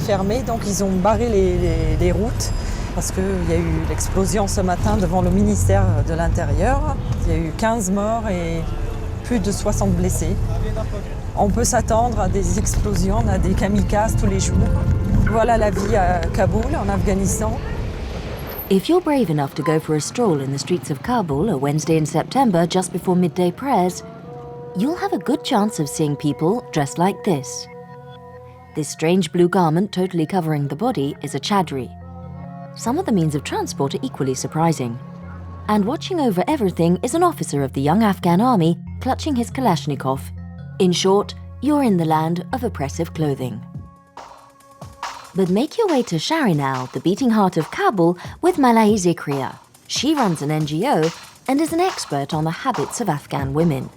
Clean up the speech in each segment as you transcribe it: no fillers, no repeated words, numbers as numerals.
fermé, donc ils ont barré les routes parce qu'il y a eu l'explosion ce matin devant le ministère de l'Intérieur. Il y a eu 15 morts et plus de 60 blessés. On peut s'attendre à des explosions, à des kamikazes tous les jours. Voilà la vie à Kaboul, en Afghanistan. If you're brave enough to go for a stroll in the streets of Kabul a Wednesday in September just before midday prayers, you'll have a good chance of seeing people dressed like this. This strange blue garment totally covering the body is a Chadri. Some of the means of transport are equally surprising. And watching over everything is an officer of the young Afghan army clutching his Kalashnikov. In short, you're in the land of oppressive clothing. But make your way to Shari now, the beating heart of Kabul, with Malai Zikria. She runs an NGO and is an expert on the habits of Afghan women.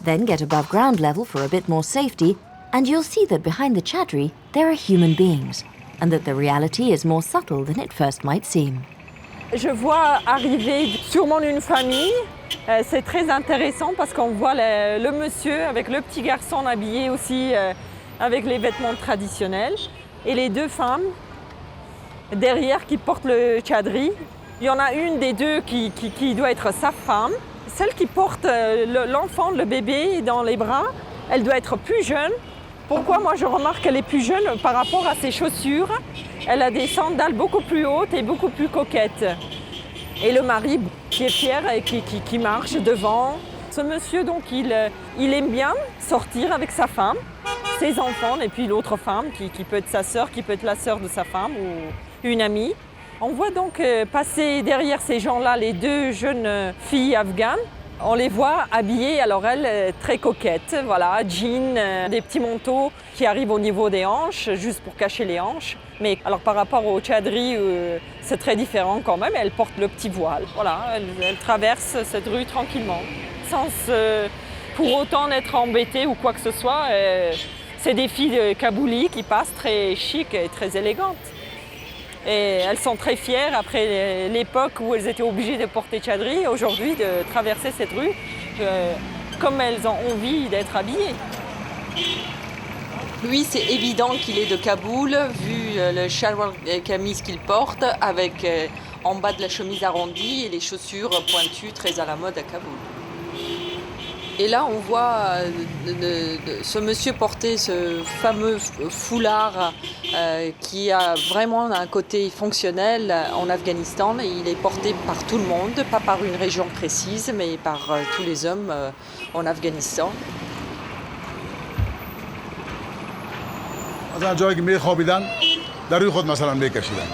Then get above ground level for a bit more safety, and you'll see that behind the Chadri there are human beings, and that the reality is more subtle than it first might seem. Je vois arriver sûrement une famille. C'est très intéressant parce qu'on voit le monsieur avec le petit garçon habillé aussi avec les vêtements traditionnels et les deux femmes derrière qui portent le Chadri. Il y en a une des deux qui doit être sa femme. Celle qui porte l'enfant, le bébé dans les bras, elle doit être plus jeune. Pourquoi moi je remarque qu'elle est plus jeune par rapport à ses chaussures? Elle a des sandales beaucoup plus hautes et beaucoup plus coquettes. Et le mari qui est fier et qui marche devant. Ce monsieur donc il aime bien sortir avec sa femme, ses enfants et puis l'autre femme qui peut être sa sœur, qui peut être la sœur de sa femme ou une amie. On voit donc passer derrière ces gens-là les deux jeunes filles afghanes. On les voit habillées, alors elles, très coquettes, voilà, jeans, des petits manteaux qui arrivent au niveau des hanches, juste pour cacher les hanches. Mais alors par rapport au Chadri, c'est très différent quand même, elles portent le petit voile. Voilà, elles traversent cette rue tranquillement, sans pour autant être embêtées ou quoi que ce soit. C'est des filles kaboulis qui passent très chic et très élégantes. Et elles sont très fières après l'époque où elles étaient obligées de porter Chadri, aujourd'hui de traverser cette rue comme elles ont envie d'être habillées. Lui, c'est évident qu'il est de Kaboul, vu le Shalwar kameez qu'il porte, avec en bas de la chemise arrondie et les chaussures pointues très à la mode à Kaboul. Et là, on voit ce monsieur porter ce fameux foulard qui a vraiment un côté fonctionnel en Afghanistan. Il est porté par tout le monde, pas par une région précise, mais par tous les hommes en Afghanistan. مثلا جایی که میخوابیدن در روی خود مثلا میکشیدن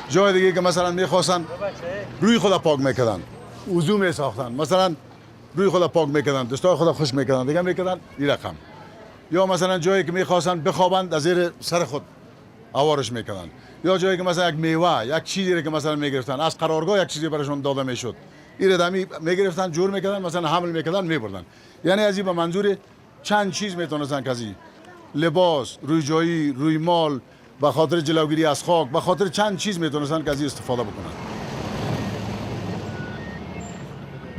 جای دیگه که مثلا میخواستن روی خود پاک میکردن وضو میساختن مثلا روی خود پاک میکردن دستای خود خوش میکردن دیگه میکردن این رقم یا مثلا جایی که میخواستن بخوابند از زیر سر خود آوارش میکردن یا جایی که مثلا یک میوه یک چیزی که مثلا میگرفتن از قرارگاه یک چیزی براشون داده میشد این ردمی میگرفتن جور میکردن مثلا حمل میکردن میبردن یعنی از این به منظور چند چیز میتونستن کسی لباس روی جایی روی مال به خاطر جلوگیری از خاک به خاطر چند چیز میتونستن کسی استفاده بکنن.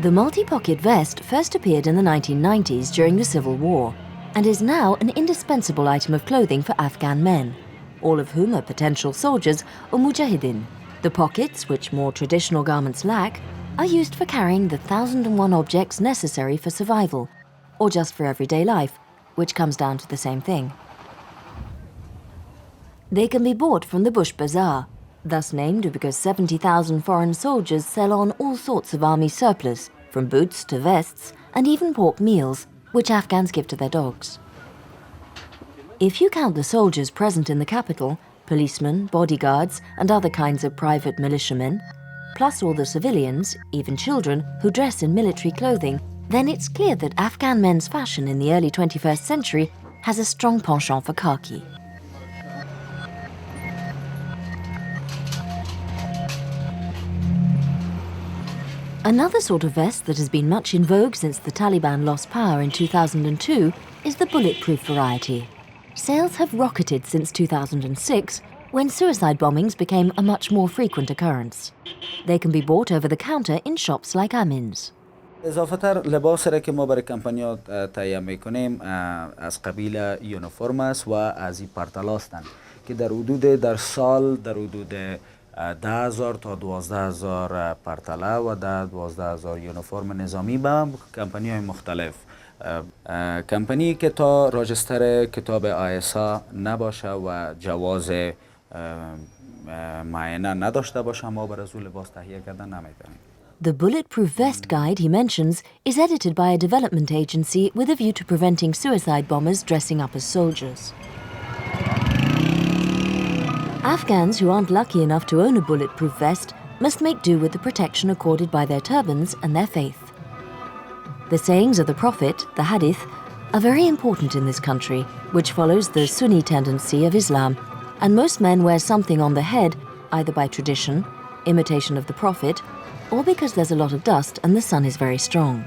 The multi-pocket vest first appeared in the 1990s during the Civil War and is now an indispensable item of clothing for Afghan men, all of whom are potential soldiers or mujahideen. The pockets, which more traditional garments lack, are used for carrying the 1,001 objects necessary for survival, or just for everyday life, which comes down to the same thing. They can be bought from the Bush Bazaar, thus named because 70,000 foreign soldiers sell on all sorts of army surplus, from boots to vests, and even pork meals, which Afghans give to their dogs. If you count the soldiers present in the capital, policemen, bodyguards, and other kinds of private militiamen, plus all the civilians, even children, who dress in military clothing, then it's clear that Afghan men's fashion in the early 21st century has a strong penchant for khaki. Another sort of vest that has been much in vogue since the Taliban lost power in 2002 is the bulletproof variety. Sales have rocketed since 2006, when suicide bombings became a much more frequent occurrence. They can be bought over the counter in shops like Amin's. اضافه تر لباس را که ما برای کمپانیا تهیه میکنیم از قبیل یونیفرم است و از این پارتال هستند که در سال در حدود 10,000 تا 12,000 پارتاله و 12,000 یونیفرم نظامی به کمپانی های مختلف. کمپانی که تا راجستر کتاب آیسا نباشه و جواز معاینه نداشته باشه ما بر از او لباس تهیه کردن نمیتونیم. The bulletproof vest guide he mentions is edited by a development agency with a view to preventing suicide bombers dressing up as soldiers. Afghans who aren't lucky enough to own a bulletproof vest must make do with the protection accorded by their turbans and their faith. The sayings of the Prophet, the Hadith, are very important in this country, which follows the Sunni tendency of Islam, and most men wear something on the head, either by tradition, imitation of the Prophet, or because there's a lot of dust and the sun is very strong.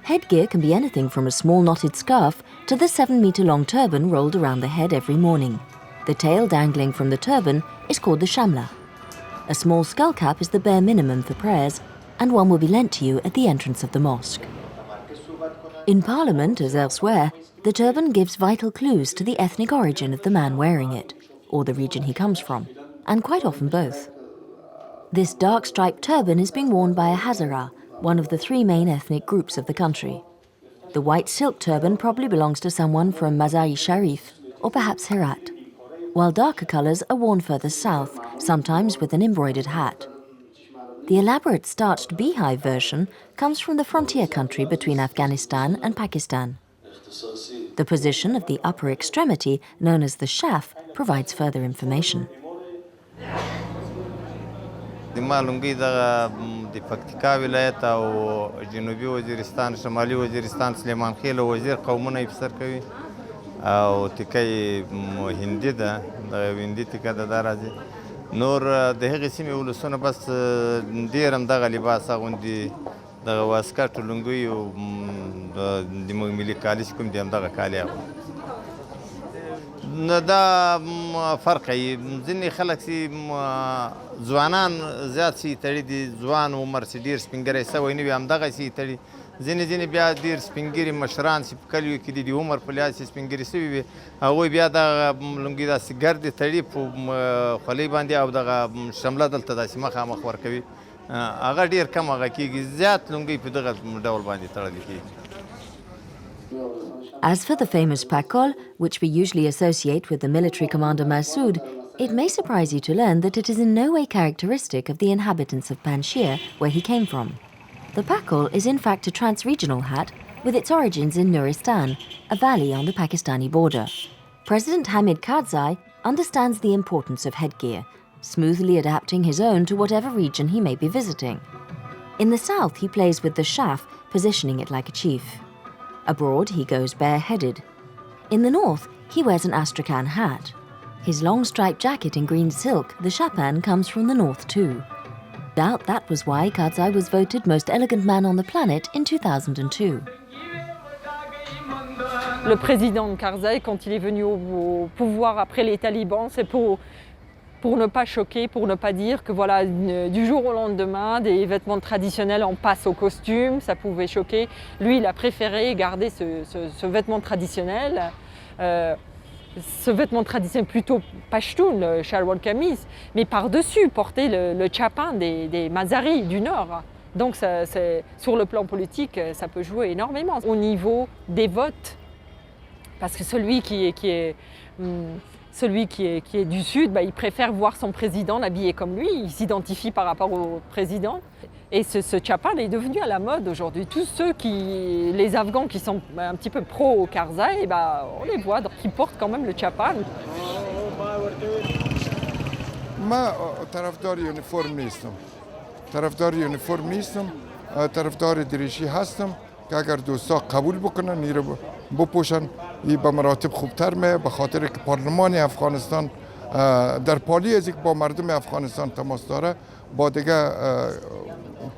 Headgear can be anything from a small knotted scarf to the 7-meter-long turban rolled around the head every morning. The tail dangling from the turban is called the shamla. A small skull cap is the bare minimum for prayers, and one will be lent to you at the entrance of the mosque. In Parliament, as elsewhere, the turban gives vital clues to the ethnic origin of the man wearing it, or the region he comes from, and quite often both. This dark striped turban is being worn by a Hazara, one of the 3 main ethnic groups of the country. The white silk turban probably belongs to someone from Mazar-i Sharif, or perhaps Herat, while darker colours are worn further south, sometimes with an embroidered hat. The elaborate starched beehive version comes from the frontier country between Afghanistan and Pakistan. The position of the upper extremity, known as the shaf, provides further information. معلومگی در پکتیکا ولایت او جنوبی وزیرستان شمالی وزیرستان سلیمان خیل وزیر قومونه افسر کوي او تکي هندي ده د هندي تکه د راځي نور د هغې سیمې ولسونه بس ډېر همدغه لباس اغوندي دغه واسکټ لونګۍ او د ملي کالي چې کوم دي همدغه کالي اغوندي دا فرق یې ځینې خلک چې ځوانان زیات سي تړي دي ځوان عمر چې ډېر سپینګری سوی نه وي همدغه سي تړي ځینې بیا ډېر سپینګري مشران چې په کلیو کې دي د عمر په لحاظ چې سپینګري سوي وي هغوی بیا دغه لونګي داسې ګردې تړي په خولۍ باندې او دغه شمله دلته داسې مخامخ ورکوي هغه ډېر کم هغه کېږي زیات لونګۍ په دغه ډول باندې تړلي کېږي. As for the famous pakol, which we usually associate with the military commander Masood, it may surprise you to learn that it is in no way characteristic of the inhabitants of Panjshir, where he came from. The pakol is in fact a trans-regional hat with its origins in Nuristan, a valley on the Pakistani border. President Hamid Karzai understands the importance of headgear, smoothly adapting his own to whatever region he may be visiting. In the south, he plays with the shaf, positioning it like a chief. Abroad, he goes bareheaded. In the north, he wears an astrakhan hat. His long striped jacket in green silk, the shapan, comes from the north too. Doubt that was why Karzai was voted most elegant man on the planet in 2002. Le président Karzai, quand il est venu au pouvoir après les talibans, c'est pour ne pas choquer, pour ne pas dire que voilà, du jour au lendemain, des vêtements traditionnels en passent au costume, ça pouvait choquer. Lui, il a préféré garder ce vêtement traditionnel, plutôt pashtoun, le Shalwar kameez, mais par-dessus porter le tchapin des Mazaris du Nord. Donc sur le plan politique, ça peut jouer énormément. Au niveau des votes, parce que celui qui est du Sud, il préfère voir son président habillé comme lui, il s'identifie par rapport au président. Et ce tchapan est devenu à la mode aujourd'hui. Tous les Afghans qui sont un petit peu pro-Karzai, on les voit, donc ils portent quand même le tchapan. ما طرفدار یونیفرم نیستم طرفدار دریشی هستم که اگر دوستا قبول بکنن این رو بپوشن این به مراتب خوبتر میه به خاطر که پارلمان افغانستان در پالی از با مردم افغانستان تماس داره با دیگه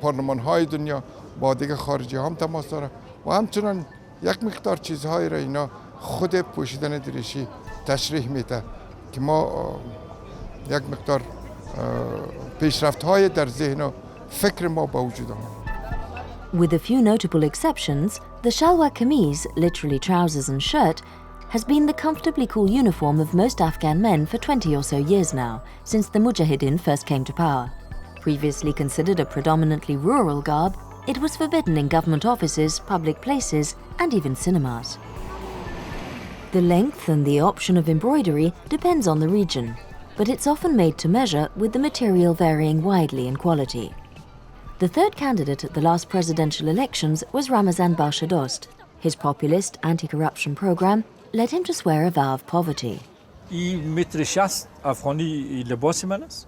پارلمان های دنیا با دیگه خارجی هم تماس داره و همچنان یک مقدار چیزهایی را اینا خود پوشیدن دریشی تشریح میده که ما یک مقدار پیشرفت های در ذهن و فکر ما با وجود آمد. With a few notable exceptions, the Shalwar kameez, literally trousers and shirt, has been the comfortably cool uniform of most Afghan men for 20 or so years now, since the Mujahideen first came to power. Previously considered a predominantly rural garb, it was forbidden in government offices, public places, and even cinemas. The length and the option of embroidery depends on the region, but it's often made to measure, with the material varying widely in quality. The third candidate at the last presidential elections was Ramazan Barshadost. His populist anti-corruption program led him to swear a vow of poverty. این متر 60 افغانی لباس من است.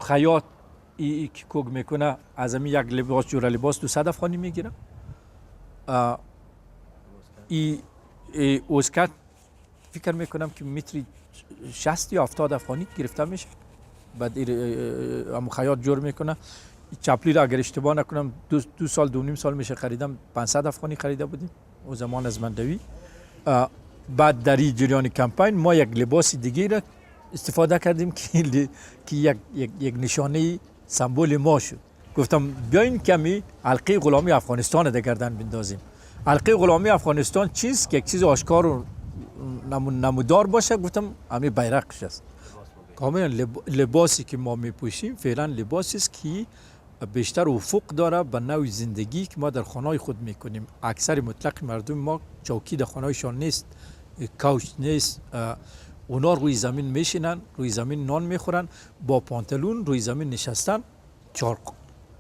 خیاط ای که کوگ میکنه از همین یک لباس جور لباس 200 افغانی میگیره. ای اوزکت فکر میکنم که متر 60 یا 70 افغانی گرفته میشه. بعد ام خیاط جور میکنه. چپلی را اگر اشتباه نکنم 2 سال 2.5 سال میشه خریدم 500 افغانی خریده بودیم او زمان از مندوی. بعد در این جریان کمپین ما یک لباس دیگه را استفاده کردیم که یک نشانه سمبل ما شد. گفتم بیاین کمی حلقه غلامی افغانستان در گردن بندازیم. حلقه غلامی افغانستان چیست که یک چیز آشکار و نمودار باشه؟ گفتم همین بیرقش است. کاملا لباسی که ما میپوشیم فعلا لباسی است که بیشتر افق داره به نوع زندگی که ما در خانه‌های خود میکنیم. اکثر مطلق مردم ما چوکی در خانه‌هایشان نیست، کوچ نیست، اونا روی زمین میشینن، روی زمین نان میخورن، با پانتلون روی زمین نشستن،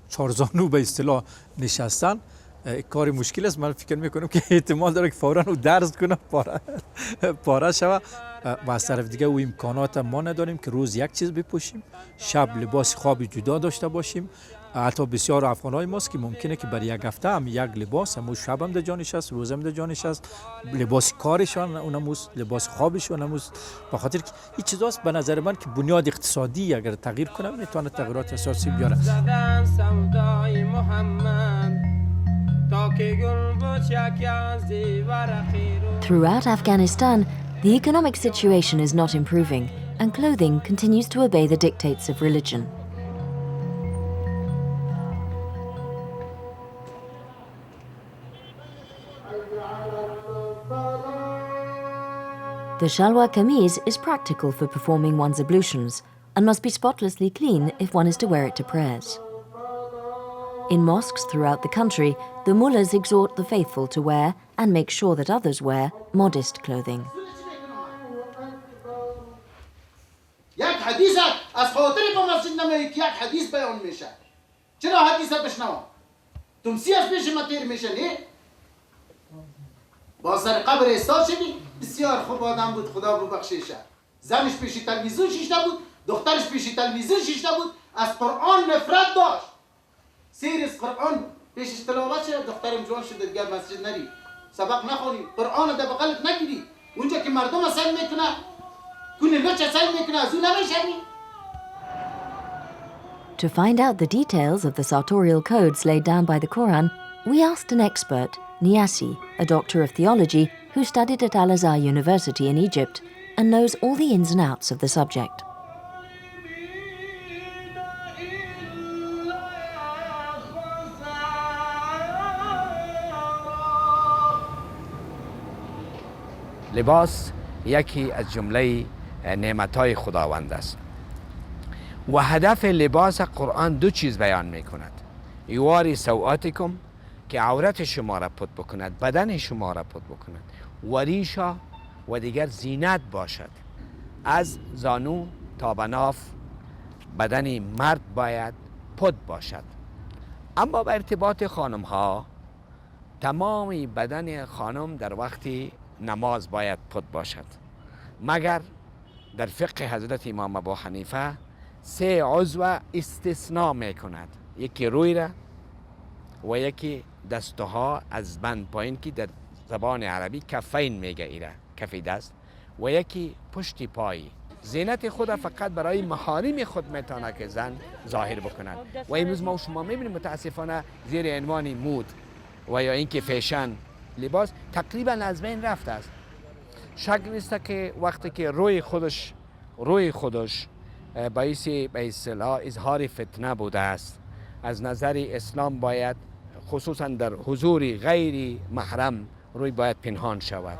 چارزانو به اصطلاح نشستن. کار مشکل است. من فکر میکنم که احتمال داره که فوراً او درز کنه پاره شوه. و از طرف دیگه او امکانات ما نداریم که روز یک چیز بپوشیم، شب لباس خوابی جدا داشته باشیم. حتی بسیار افغانای ماست که ممکنه که برای یک هفته هم یک لباس، هم شب هم در جانش است، روز هم در جانش است، لباس کارشان اونموست، لباس خوابشان اونموست. به خاطر که این چیزاست به نظر من که بنیاد اقتصادی اگر تغییر کنه میتونه تغییرات اساسی بیاره. Throughout Afghanistan, the economic situation is not improving, and clothing continues to obey the dictates of religion. The Shalwar kameez is practical for performing one's ablutions and must be spotlessly clean if one is to wear it to prayers. In mosques throughout the country, the mullahs exhort the faithful to wear and make sure that others wear modest clothing. یک حدیث از خاطر با مسجد نمیید یک حدیث بیان میشه. چرا حدیث بشنو؟ تمسی از پیش ما تیر میشه نه؟ با سر قبر استاد شدی بسیار خوب آدم بود خدا ببخشیشه. زنش پیش تلویزیون شیشته بود، دخترش پیش تلویزیون شیشته بود، از قرآن نفرت داشت. سیرس قرآن پیشش تلاوت شد، دخترم جوان شد دیگه مسجد نری. سبق نخونی، قرآن در بغلت نگیری. اونجا که مردم سعی میکنه کنه لچ سعی میکنه از اون نمیشنی. To find out the details of the sartorial codes laid down by the Quran, we asked an expert, Niasi, a doctor of theology who studied at Al-Azhar University in Egypt and knows all the ins and outs of the subject. لباس یکی از جمله نعمتهای خداوند است و هدف لباس قرآن دو چیز بیان می کند. یواری سوآتکم که عورت شما را پت بکند، بدن شما را پت بکند، و ریشا و دیگر زینت باشد. از زانو تا بناف بدن مرد باید پت باشد. اما به ارتباط خانم ها، تمام بدن خانم در وقت نماز باید پت باشد، مگر در فقه حضرت امام ابو حنیفه 3 عضو استثناء می کند. یکی روی را و یکی دستها از بند پایین که در زبان عربی کفین میگه ایره، کف دست، و یکی پشت پای. زینت خود فقط برای محارم خود میتونه که زن ظاهر بکنند و امروز ما و شما میبینیم متاسفانه زیر عنوان مود و یا اینکه فیشن لباس تقریبا از بین رفته است. شک نیست که وقتی که روی خودش باعث به اصطلاح اظهار فتنه بوده است از نظر اسلام باید خصوصا در حضور غیر محرم روی باید پنهان شود.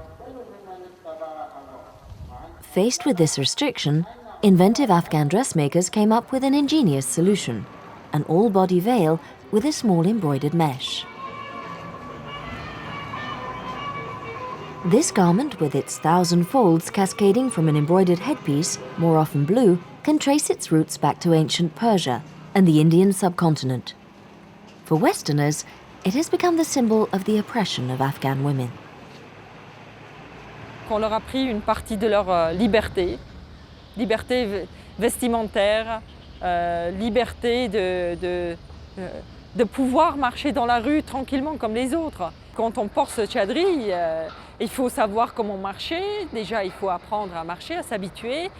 Faced with this restriction, inventive Afghan dressmakers came up with an ingenious solution, an all-body veil with a small embroidered mesh. This garment, with its 1,000 folds cascading from an embroidered headpiece, more often blue, can trace its roots back to ancient Persia and the Indian subcontinent. For Westerners, it has become the symbol of the oppression of Afghan women. On leur a pris une partie de leur liberté, liberté vestimentaire, liberté de pouvoir marcher dans la rue tranquillement comme les autres. Quand on porte ce chadri, il faut savoir comment marcher. Déjà, il faut apprendre à marcher, à s'habituer.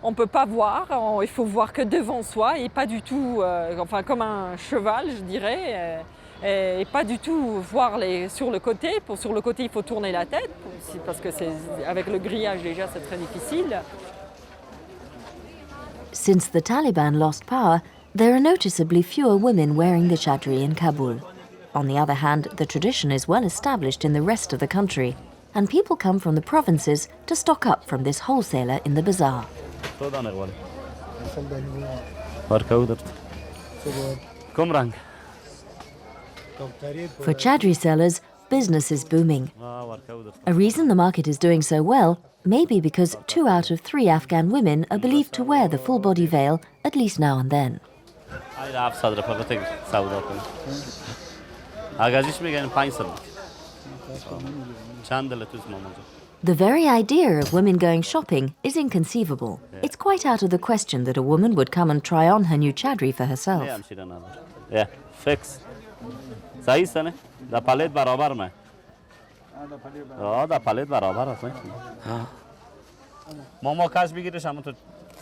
On ne peut pas voir, il faut voir que devant soi et pas du tout, enfin comme un cheval, je dirais. Et pas du tout voir sur le côté. Sur le côté, il faut tourner la tête, parce que avec le grillage déjà, c'est très difficile. Since the Taliban lost power, there are noticeably fewer women wearing the chadri in Kabul. On the other hand, the tradition is well established in the rest of the country, and people come from the provinces to stock up from this wholesaler in the bazaar. For chadri sellers, business is booming. A reason the market is doing so well may be because 2 out of 3 Afghan women are believed to wear the full-body veil at least now and then. The very idea of women going shopping is inconceivable. It's quite out of the question that a woman would come and try on her new chadri for herself. Yeah, fix. صحیح است نه؟ در پلیت برابر نه. در پلیت برابر است نه. ما کاش بگیرش اما تو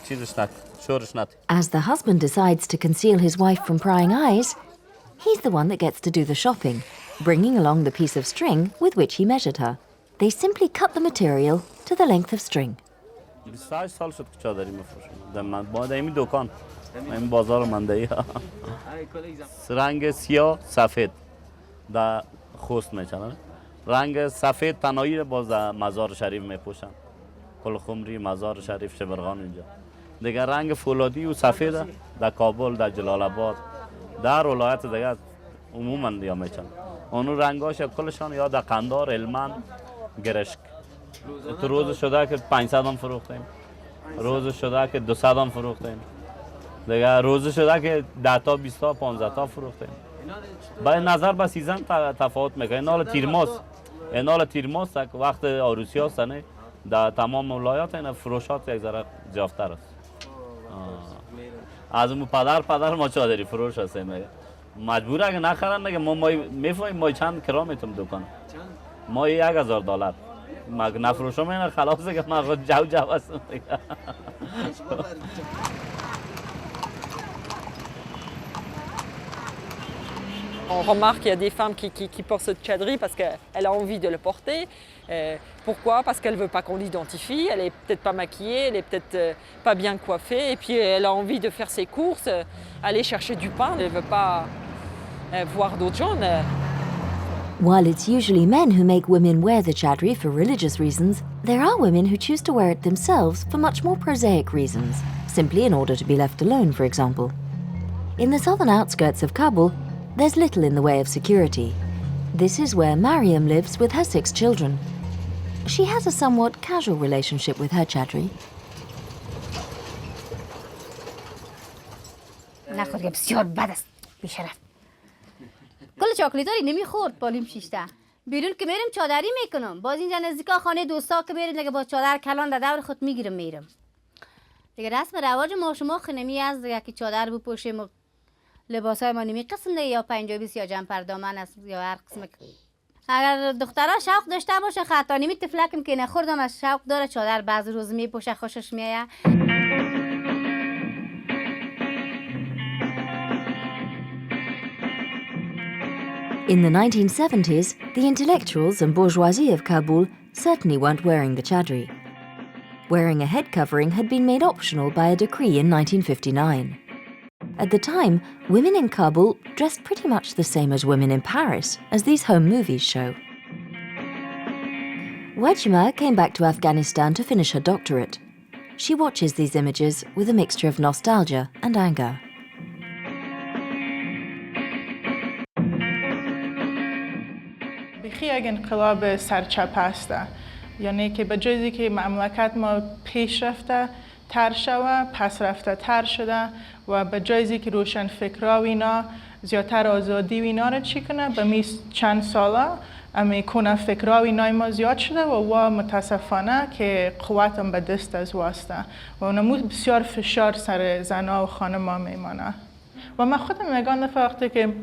چیزش نکن، شورش نکن. As the husband decides to conceal his wife from prying eyes, he's the one that gets to do the shopping, bringing along the piece of string with which he measured her. They simply cut the material to the length of string. 28 سال شد که چادری میفروشم. با این دکان، این بازار مندهی. رنگ سیاه سفید. در خوست میچنن رنگ سفید تنهایی رو باز در مزار شریف میپوشن کل خمری مزار شریف شبرغان اینجا دیگه رنگ فولادی و سفید در کابل در جلال آباد در ولایت دیگه عموما یا میچن اونو رنگاش کلشان یا در قندار هلمند گرشک تو روز شده که 500 هم فروختیم روز شده که 200 هم فروختیم دیگه روز شده که 10 تا 20 تا 15 تا فروختیم با نظر به سیزن تفاوت میکنه اینال تیرماس که وقت عروسی هست نه در تمام ولایات این فروشات یک ذره جافتر است از اون پدر ما چادری فروش هستیم مجبور اگه نخرن نگه ما میفهمیم ما چند کرا میتونم دکان ما $1000 ما نفروشم این خلاصه که ما جو هستم On remarque qu'il y a des femmes qui portent ce chadri parce qu'elle a envie de le porter. Pourquoi? Parce qu'elle ne veut pas qu'on l'identifie, elle n'est peut-être pas maquillée, elle n'est peut-être pas bien coiffée, et puis elle a envie de faire ses courses, aller chercher du pain, elle ne veut pas voir d'autres gens. While it's usually men who make women wear the chadri for religious reasons, there are women who choose to wear it themselves for much more prosaic reasons, simply in order to be left alone, for example. In the southern outskirts of Kabul, there's little in the way of security. This is where Mariam lives with her 6 children. She has a somewhat casual relationship with her chadri. نخوریم بسیار بد است بیشرف کل چاکلیتاری نمیخورد بالیم شیشته بیرون که میرم چادری میکنم باز اینجا نزدیکا خانه دوستا که بریم دیگه با چادر کلان در دور خود میگیرم میرم دیگه رسم رواج ما شما خنمی از دیگه که چادر بپوشیم لباسای ما نمی قسم دیگه یا 50-20 یا جمپر دامن است یا هر قسم اگر دخترها شوق داشته باشه خطا نمی تفلکم که نخوردم از شوق داره چادر بعض روز میپوشه خوشش میایه In the 1970s, the intellectuals and bourgeoisie of Kabul certainly weren't wearing the chadri. Wearing a head covering had been made optional by a decree in 1959. At the time, women in Kabul dressed pretty much the same as women in Paris, as these home movies show. Wajima came back to Afghanistan to finish her doctorate. She watches these images with a mixture of nostalgia and anger. بیخی یک انقلاب سرچپ هسته، یعنی که به جزی که مملکت ما پیش رفته تر شوه، پس رفته تر شده و به جایزی که روشن فکرها و اینا زیادتر آزادی و اینا رو چی کنه به چند ساله امی کنه فکرها و اینا ما زیاد شده و متاسفانه که قوتم به دست از واسطه و نمود بسیار فشار سر زنها و خانم‌ها میمانه و من خودم میگم دفعه وقتی که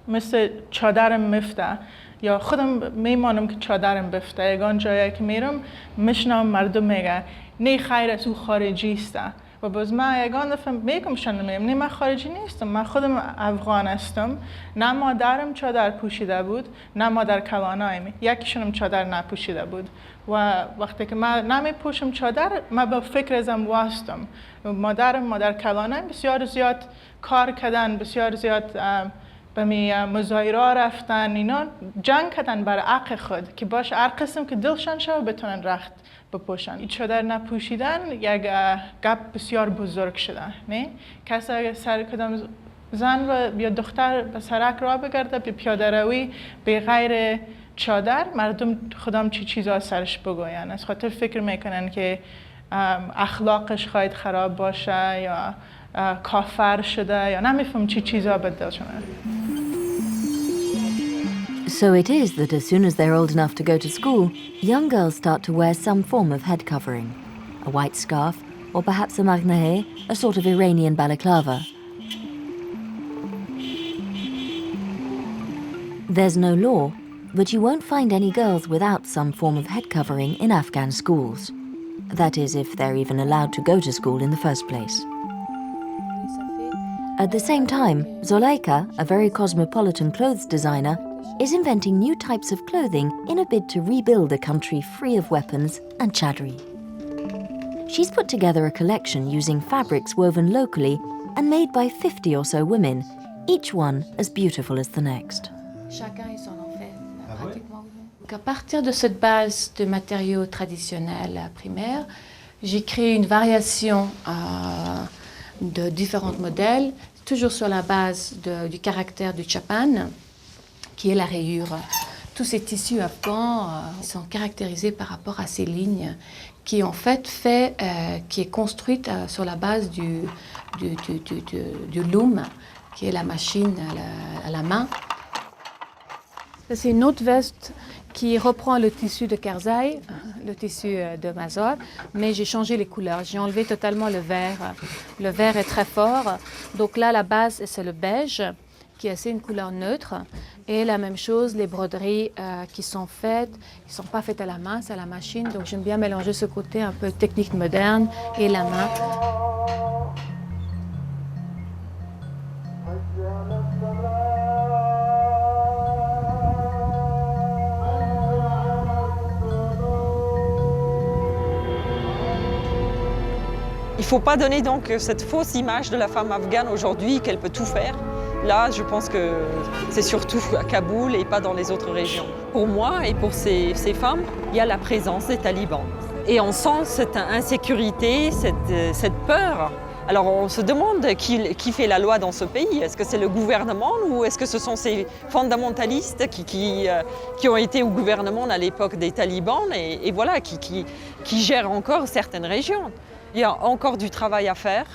مثل چادرم مفته یا خودم میمانم که چادرم بفته یگان جایی که میرم میشنم مردم میگه نه خیر از او خارجی است و باز من یگان دفعه میگم شنم نه من خارجی نیستم، من خودم افغان هستم، نه مادرم چادر پوشیده بود نه مادر کلانایم، یکیشونم چادر نپوشیده بود و وقتی که من نمیپوشم چادر من با فکر ازم واستم. مادرم مادر کلانایم بسیار زیاد کار کردن، بسیار زیاد به مظاهره رفتن، اینا جنگ کردن برای حق خود که باش هر قسم که دلشان شد بتونن رخت بپوشن. چادر نپوشیدن یک گپ بسیار بزرگ شده، نه؟ کسی اگه سر کدام زن و یا دختر به سرک راه بگرده به پیاده روی به غیر چادر مردم خودم چی چیزا سرش بگوین، از خاطر فکر میکنن که اخلاقش خواهد خراب باشه یا کافر شده یا نمیفهم چی چیزا به دلشونه. So it is that as soon as they're old enough to go to school, young girls start to wear some form of head covering, a white scarf, or perhaps a magnahe, a sort of Iranian balaclava. There's no law, but you won't find any girls without some form of head covering in Afghan schools. That is, if they're even allowed to go to school in the first place. At the same time, Zolaika, a very cosmopolitan clothes designer, is inventing new types of clothing in a bid to rebuild a country free of weapons and Chadri. She's put together a collection using fabrics woven locally and made by 50 or so women, each one as beautiful as the next. Chacun est son enfer, pratiquement. Donc à partir de cette base de matériaux traditionnels primaires, j'ai créé une variation de différents modèles, toujours sur la base du caractère du chapan, qui est la rayure. Tous ces tissus afghans sont caractérisés par rapport à ces lignes qui en fait qui est construite sur la base du loom, qui est la machine à la main. C'est une autre veste qui reprend le tissu de Karzai, le tissu de Mazar, mais j'ai changé les couleurs. J'ai enlevé totalement le vert. Le vert est très fort. Donc là, la base, c'est le beige, qui est assez une couleur neutre. Et la même chose, les broderies qui sont faites, ils ne sont pas faites à la main, c'est à la machine. Donc j'aime bien mélanger ce côté un peu technique moderne et la main. Il ne faut pas donner donc cette fausse image de la femme afghane aujourd'hui qu'elle peut tout faire. Là, je pense que c'est surtout à Kaboul et pas dans les autres régions. Pour moi et pour ces femmes, il y a la présence des talibans. Et on sent cette insécurité, cette peur. Alors on se demande qui fait la loi dans ce pays. Est-ce que c'est le gouvernement ou est-ce que ce sont ces fondamentalistes qui ont été au gouvernement à l'époque des talibans et voilà, qui gèrent encore certaines régions. Il y a encore du travail à faire.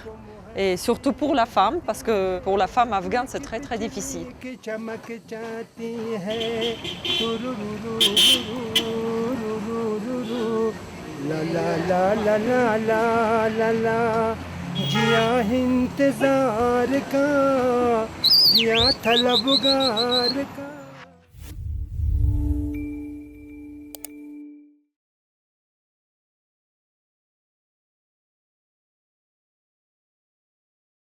Et surtout pour la femme, parce que pour la femme afghane, c'est très très difficile. जिया इंतजार का जिया तलबगार का